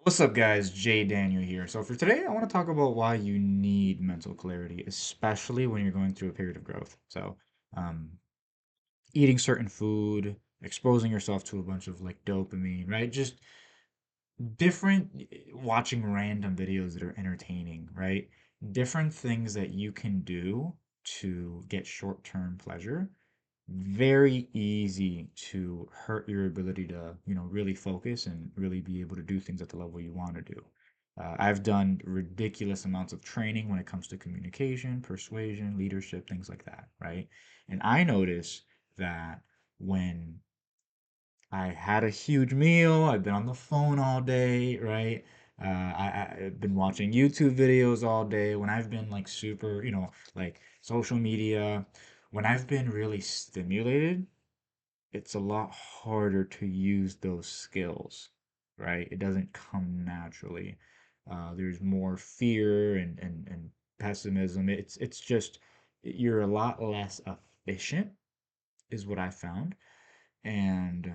What's up, guys? Jay Daniel here. So, for today, I want to talk about why you need mental clarity, especially when you're going through a period of growth. Um, Eating certain food, exposing yourself to a bunch of like dopamine, right? Just different, watching random videos that are entertaining, right? Different things that you can do to get short-term pleasure. Very easy to hurt your ability to, really focus and really be able to do things at the level you want to do. I've done ridiculous amounts of training when it comes to communication, persuasion, leadership, things like that, right? And I notice that when I had a huge meal. I've been on the phone all day, right? I've been watching YouTube videos all day. When I've been like super, like social media, when I've been really stimulated, it's a lot harder to use those skills, right? It doesn't come naturally. There's more fear and pessimism. It's just you're a lot less efficient, is what I found. And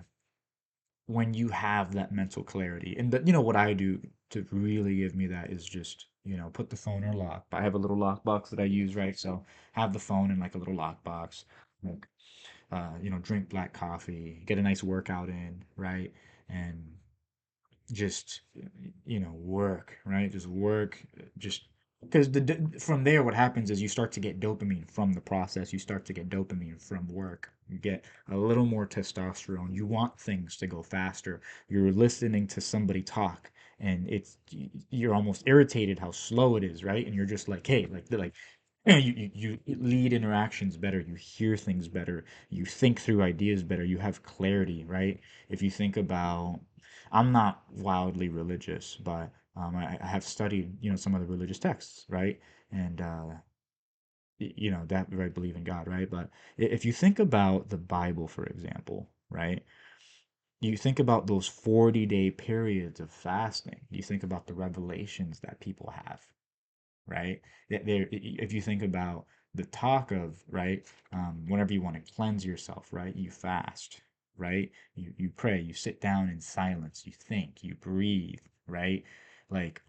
when you have that mental clarity. And what I do to really give me that is just, put the phone in a lock. I have a little lock box that I use, right? So have the phone in like a little lock box. Like, drink black coffee, get a nice workout in, right? And just work, right? Just work, just because from there what happens is you start to get dopamine from the process. You start to get dopamine from work. You get a little more testosterone. You want things to go faster. You're listening to somebody talk and you're almost irritated how slow it is, right? And you're just like, hey, like you lead interactions better, you hear things better, you think through ideas better, you have clarity, right? If you think about, I'm not wildly religious, but I have studied, some of the religious texts, right? And that I believe in God, right? But if you think about the Bible, for example, right? You think about those 40-day periods of fasting. You think about the revelations that people have, right? If you think about the talk of, right, whenever you want to cleanse yourself, right, you fast, right? You pray, you sit down in silence, you think, you breathe, right? Like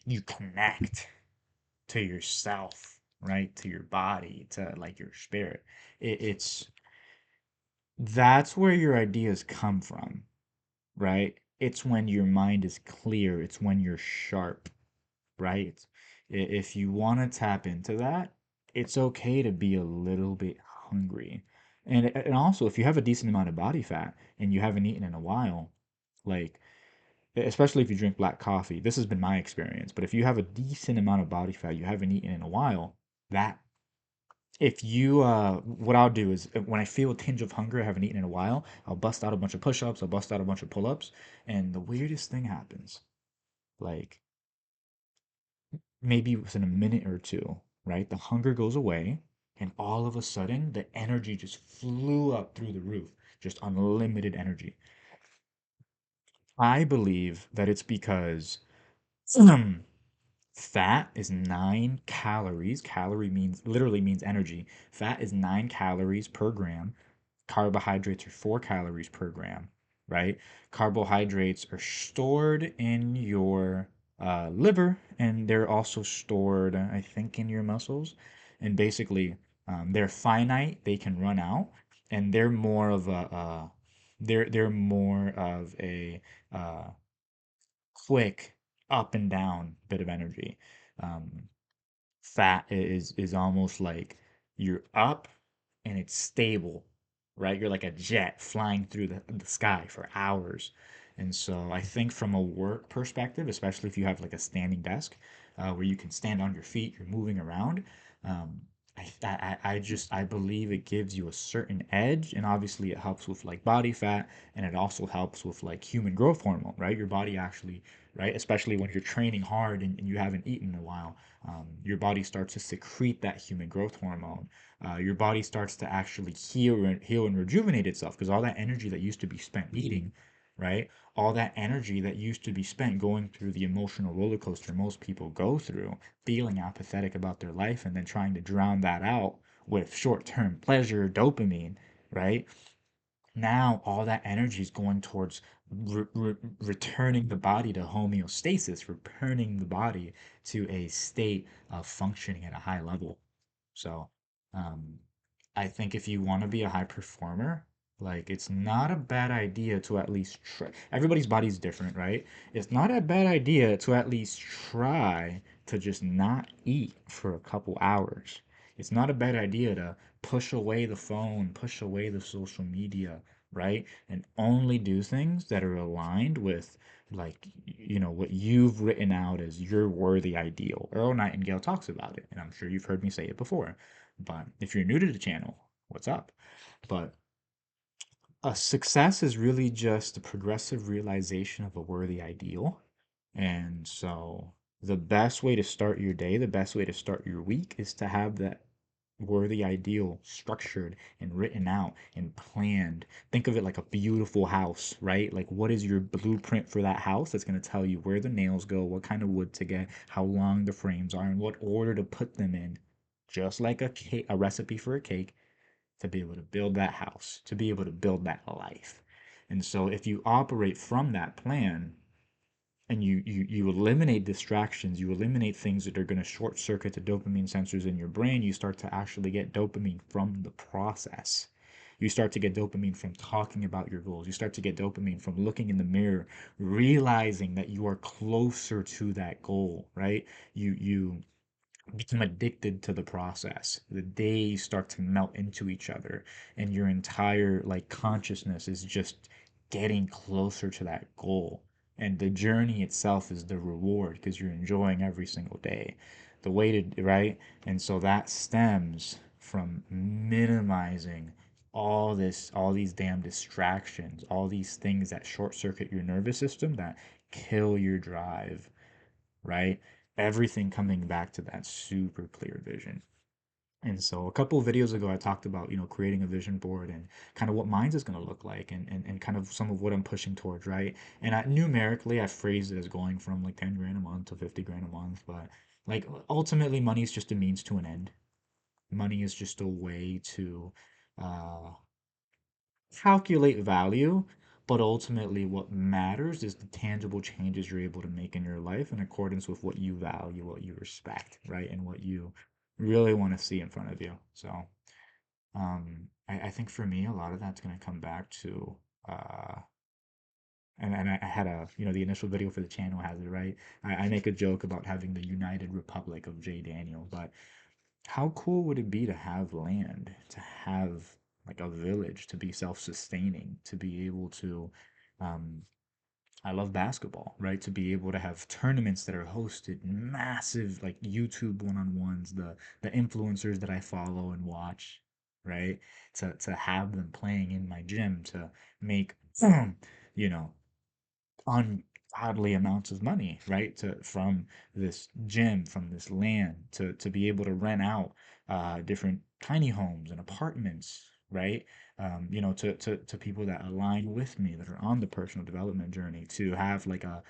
you connect to yourself, right? To your body, to like your spirit. It's that's where your ideas come from, right? It's when your mind is clear, it's when you're sharp, right? If you want to tap into that, it's okay to be a little bit hungry. And also, if you have a decent amount of body fat and you haven't eaten in a while, like especially if you drink black coffee, this has been my experience, but if you have a decent amount of body fat you haven't eaten in a while, that if you what I'll do is when I feel a tinge of hunger, I haven't eaten in a while, I'll bust out a bunch of push-ups, I'll bust out a bunch of pull-ups, and the weirdest thing happens. Like maybe within a minute or two, right? The hunger goes away, and all of a sudden, the energy just flew up through the roof, just unlimited energy. I believe that it's because fat is 9 calories. Calorie means literally means energy. Fat is 9 calories per gram. Carbohydrates are 4 calories per gram, right? Carbohydrates are stored in your liver and they're also stored, I think, in your muscles. And basically, they're finite, they can run out, and they're more of a uh, quick up and down bit of energy. Um, Fat is almost like you're up and it's stable, right? You're like a jet flying through the sky for hours. And so I think from a work perspective, especially if you have like a standing desk where you can stand on your feet, you're moving around. Um, I believe it gives you a certain edge, and obviously it helps with like body fat, and it also helps with like human growth hormone, right? Your body actually, right? Especially when you're training hard and you haven't eaten in a while, your body starts to secrete that human growth hormone. Your body starts to actually heal and rejuvenate itself because all that energy that used to be spent eating, right? All that energy that used to be spent going through the emotional roller coaster most people go through, feeling apathetic about their life and then trying to drown that out with short-term pleasure, dopamine, right? Now all that energy is going towards returning the body to homeostasis, returning the body to a state of functioning at a high level. So, um, I think if you want to be a high performer, like it's not a bad idea to at least try. Everybody's body's different, right? It's not a bad idea to at least try to just not eat for a couple hours. It's not a bad idea to push away the phone, push away the social media, right? And only do things that are aligned with like what you've written out as your worthy ideal. Earl Nightingale talks about it, and I'm sure you've heard me say it before. But if you're new to the channel, what's up? But a success is really just a progressive realization of a worthy ideal. And so the best way to start your day, the best way to start your week is to have that worthy ideal structured and written out and planned. Think of it like a beautiful house, right? Like what is your blueprint for that house that's going to tell you where the nails go, what kind of wood to get, how long the frames are, and what order to put them in. Just like a cake, a recipe for a cake, to be able to build that house, to be able to build that life. And so if you operate from that plan and you eliminate distractions, you eliminate things that are going to short circuit the dopamine sensors in your brain, you start to actually get dopamine from the process. You start to get dopamine from talking about your goals. You start to get dopamine from looking in the mirror, realizing that you are closer to that goal, right? You become addicted to the process. The days start to melt into each other, and your entire like consciousness is just getting closer to that goal. And the journey itself is the reward because you're enjoying every single day. The way to, right? And so that stems from minimizing all these damn distractions, all these things that short circuit your nervous system that kill your drive, right? Everything coming back to that super clear vision. And so a couple of videos ago, I talked about, creating a vision board and kind of what mine's is going to look like and kind of some of what I'm pushing towards, right? And numerically, I phrased it as going from like 10 grand a month to 50 grand a month. But like ultimately, money is just a means to an end. Money is just a way to uh, calculate value, but ultimately what matters is the tangible changes you're able to make in your life in accordance with what you value, what you respect, right? And what you really want to see in front of you. So, I think for me, a lot of that's going to come back to, uh, and I had the initial video for the channel has it, right? I make a joke about having the United Republic of J. Daniel, but how cool would it be to have land, to have like a village, to be self-sustaining, to be able to, um, I love basketball, right? To be able to have tournaments that are hosted, massive like YouTube one-on-ones, the influencers that I follow and watch, right? To have them playing in my gym to make, you know, ungodly amounts of money, right? From this gym, from this land, to be able to rent out different tiny homes and apartments, right? To people that align with me, that are on the personal development journey, to have like a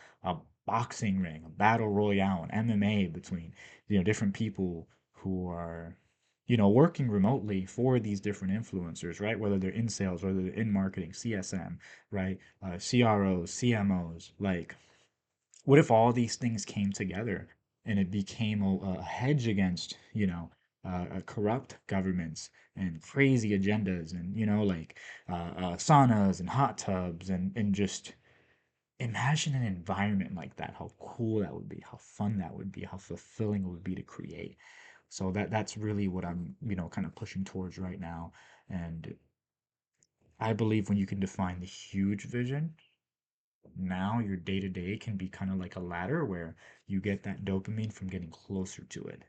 boxing ring, a battle royale, an MMA between, different people who are, working remotely for these different influencers, right? Whether they're in sales, whether they're in marketing, CSM, right? CROs, CMOs. Like, what if all these things came together and it became a hedge against, corrupt governments and crazy agendas and, saunas and hot tubs and just imagine an environment like that, how cool that would be, how fun that would be, how fulfilling it would be to create. So that's really what I'm, kind of pushing towards right now. And I believe when you can define the huge vision, now your day to day can be kind of like a ladder where you get that dopamine from getting closer to it,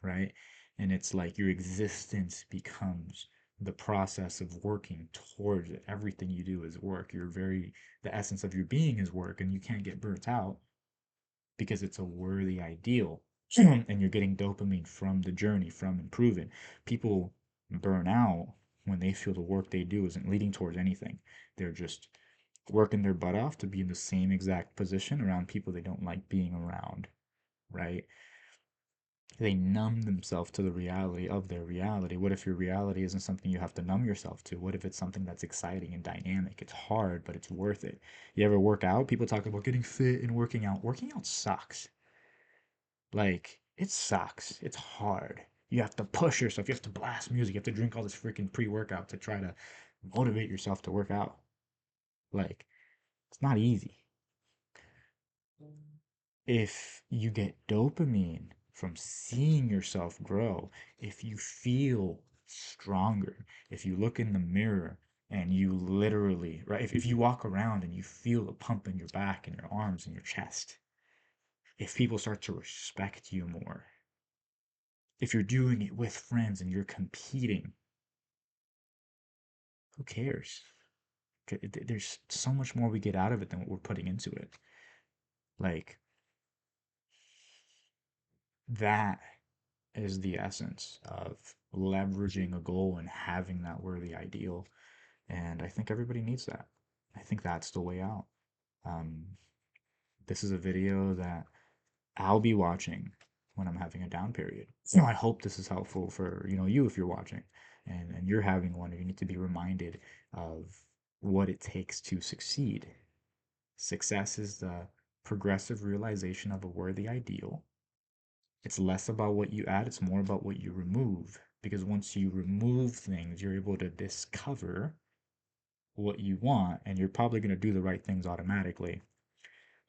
right? And it's like your existence becomes the process of working towards it. Everything you do is work. The essence of your being is work, and you can't get burnt out because it's a worthy ideal. And you're getting dopamine from the journey, from improving. People burn out when they feel the work they do isn't leading towards anything. They're just working their butt off to be in the same exact position around people they don't like being around, right? They numb themselves to the reality of their reality. What if your reality isn't something you have to numb yourself to? What if it's something that's exciting and dynamic? It's hard, but it's worth it. You ever work out? People talk about getting fit and working out. Working out sucks. Like, it sucks. It's hard. You have to push yourself. You have to blast music. You have to drink all this freaking pre-workout to try to motivate yourself to work out. Like, it's not easy. If you get dopamine from seeing yourself grow, if you feel stronger, if you look in the mirror and you literally, right, if you walk around and you feel the pump in your back and your arms and your chest, if people start to respect you more, if you're doing it with friends and you're competing, who cares? There's so much more we get out of it than what we're putting into it. Like, that is the essence of leveraging a goal and having that worthy ideal. And I think everybody needs that. I think that's the way out. Um, this is a video that I'll be watching when I'm having a down period. So I hope this is helpful for, you if you're watching and you're having one, or you need to be reminded of what it takes to succeed. Success is the progressive realization of a worthy ideal. It's less about what you add, it's more about what you remove. Because once you remove things, you're able to discover what you want, and you're probably going to do the right things automatically.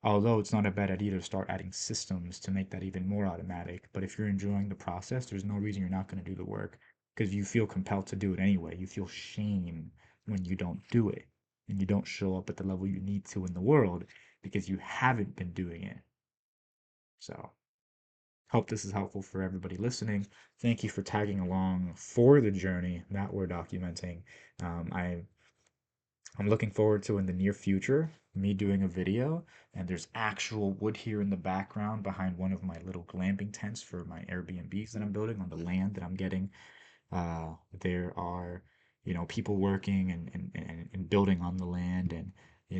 Although it's not a bad idea to start adding systems to make that even more automatic. But if you're enjoying the process, there's no reason you're not going to do the work because you feel compelled to do it anyway. You feel shame when you don't do it and you don't show up at the level you need to in the world because you haven't been doing it. So, hope this is helpful for everybody listening. Thank you for tagging along for the journey that we're documenting. Um, I I'm looking forward to in the near future me doing a video, and there's actual wood here in the background behind one of my little glamping tents for my Airbnbs that I'm building on the land that I'm getting. There are, people working and building on the land, and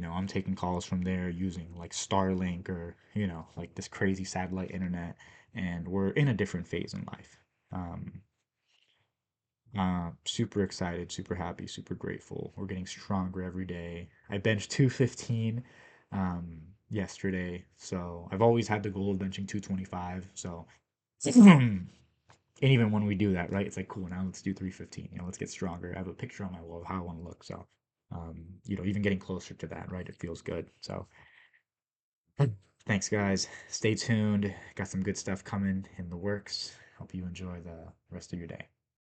I'm taking calls from there using like Starlink or like this crazy satellite internet, and we're in a different phase in life. Um, Super excited, super happy, super grateful. We're getting stronger every day. I benched 215 yesterday, so I've always had the goal of benching 225. So, and even when we do that, right, it's like cool. Now let's do 315. Let's get stronger. I have a picture on my wall of how I want to look. So, even getting closer to that, right, it feels good. So, thanks, guys. Stay tuned. Got some good stuff coming in the works. Hope you enjoy the rest of your day.